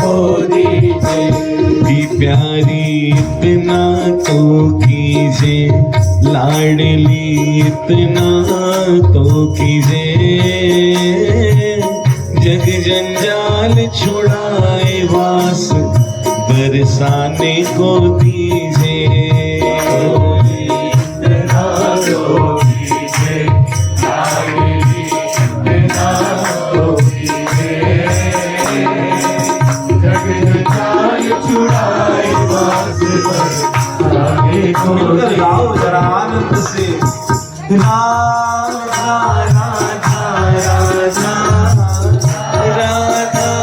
को दीजिए। की प्यारी इतना तो कीजिए, लाडली इतना तो कीजिए। जग जंजाल छुड़ाए वास बरसाने को दीजिए। गाओ जरा आनंद से। राधा राधा राधा राधा राधा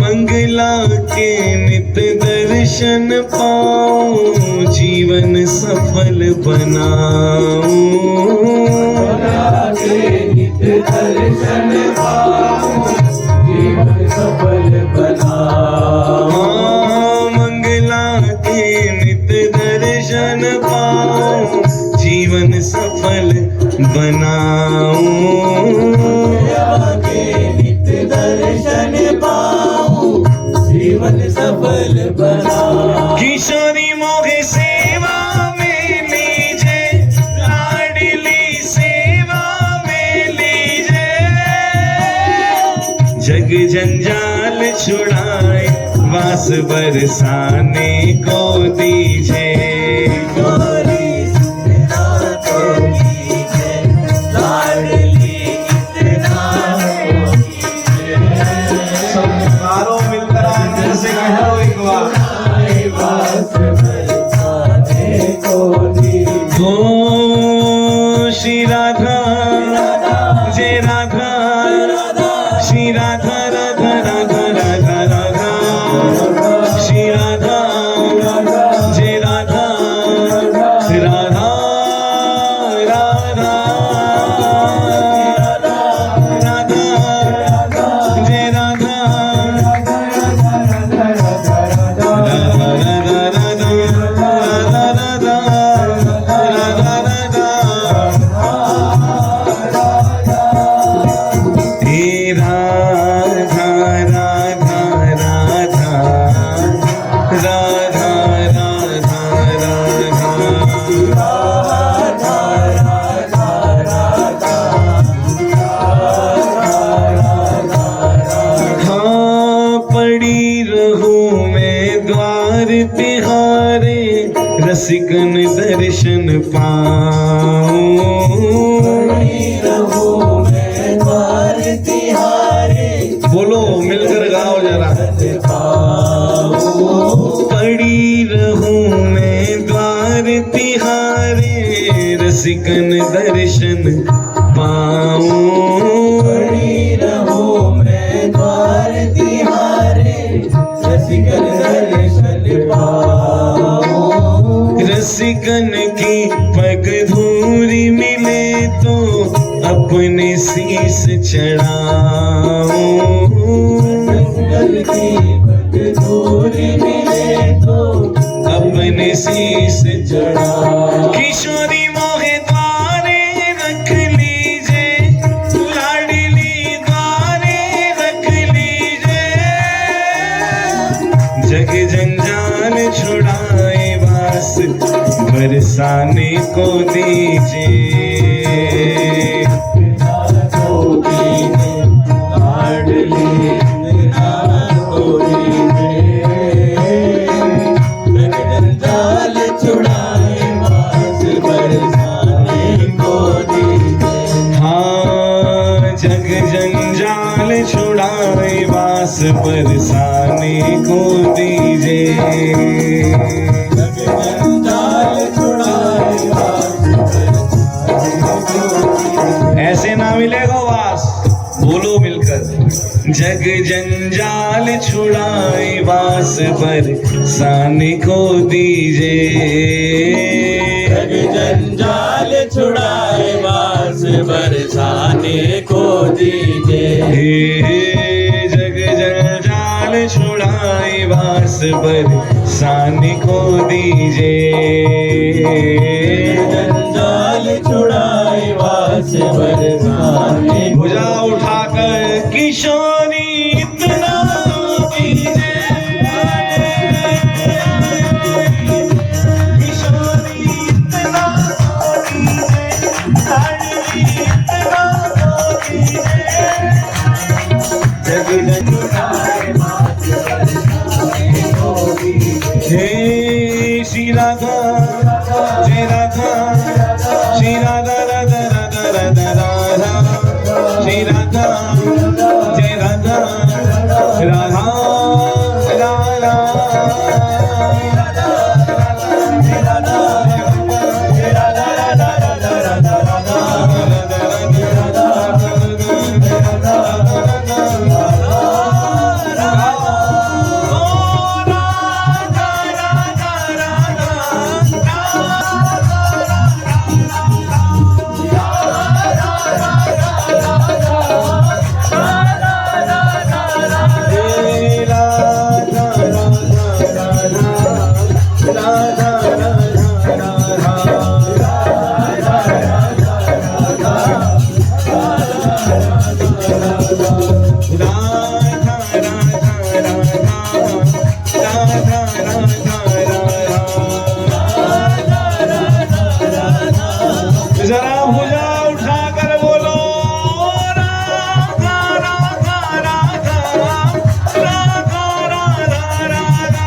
मंगला के नित दर्शन पाऊं, जीवन सफल बनाऊं। नित दर्शन पाऊं, जीवन सफल बनाऊं। मंगला के नित दर्शन पाऊं, जीवन सफल बनाऊं। नित दर्शन पाऊं, जीवन सफल बनाऊं। किशोरी मोहे सेवा में लीजे, लाडली सेवा में लीजे। जग जंजाल छुड़ाए वास बरसाने को दीजिए। श्री राधा जय राधा, श्री राधा राधा राधा राधा राधा, श्री राधा जय राधा, राधा राधा राधा जय राधा, तिहारे रसिकन दर्शन पाऊं। बोलो मिलकर गाओ जरा। पड़ी रहूं मैं द्वार तिहारे, रसिकन दर्शन पाऊं। पड़ी रहूं मैं द्वार तिहारे, रसिकन दर्शन पाऊं। रसिकन की पग धूरी मिले तो अपने शीस चढ़ाऊं। रसिकन की पग धूरी मिले तो अपने शीस चढ़ाऊं। किशोरी मोहे द्वारे रख लीजिए, बरसाने को दीजिए। जंजाल छुड़ाए वास बरसाने को दीजिए। हाँ, जग जंजाल छुड़ाए वास बरसाने को दीजिए। जंजाल छुड़ाए वास ऐसे ना मिलेगा वास, बोलो मिलकर। जग जंजाल छुड़ाए वास बरसाने को दीजिए। जग जंजाल छुड़ाए वास बरसाने को दीजिए। जग जंजाल छुड़ाए वास बरसाने को दीजिए। जंजाल छुड़ाए वास बरसाने को भुजा उठाकर किशोरी इतना कीजिए। किशोरी इतना कीजिए, लाडली इतना कीजिए। जग जंजाल वास बरसाने को दीजिए। हे श्री राधा जय राधा, श्री राधा राधा राधा राधा राधा, श्री राधा जय राधा, राधा राधा जरा भुजा उठाकर बोलो राधा राधा राधा राधा राधा राधा,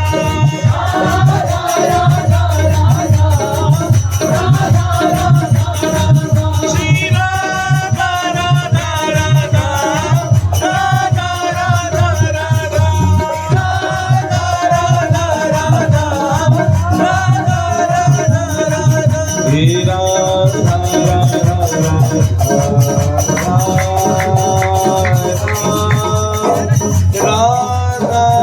श्री राधा राधा राधा राधा राधा राधा, राधा राधा राधा, हे राधा राधा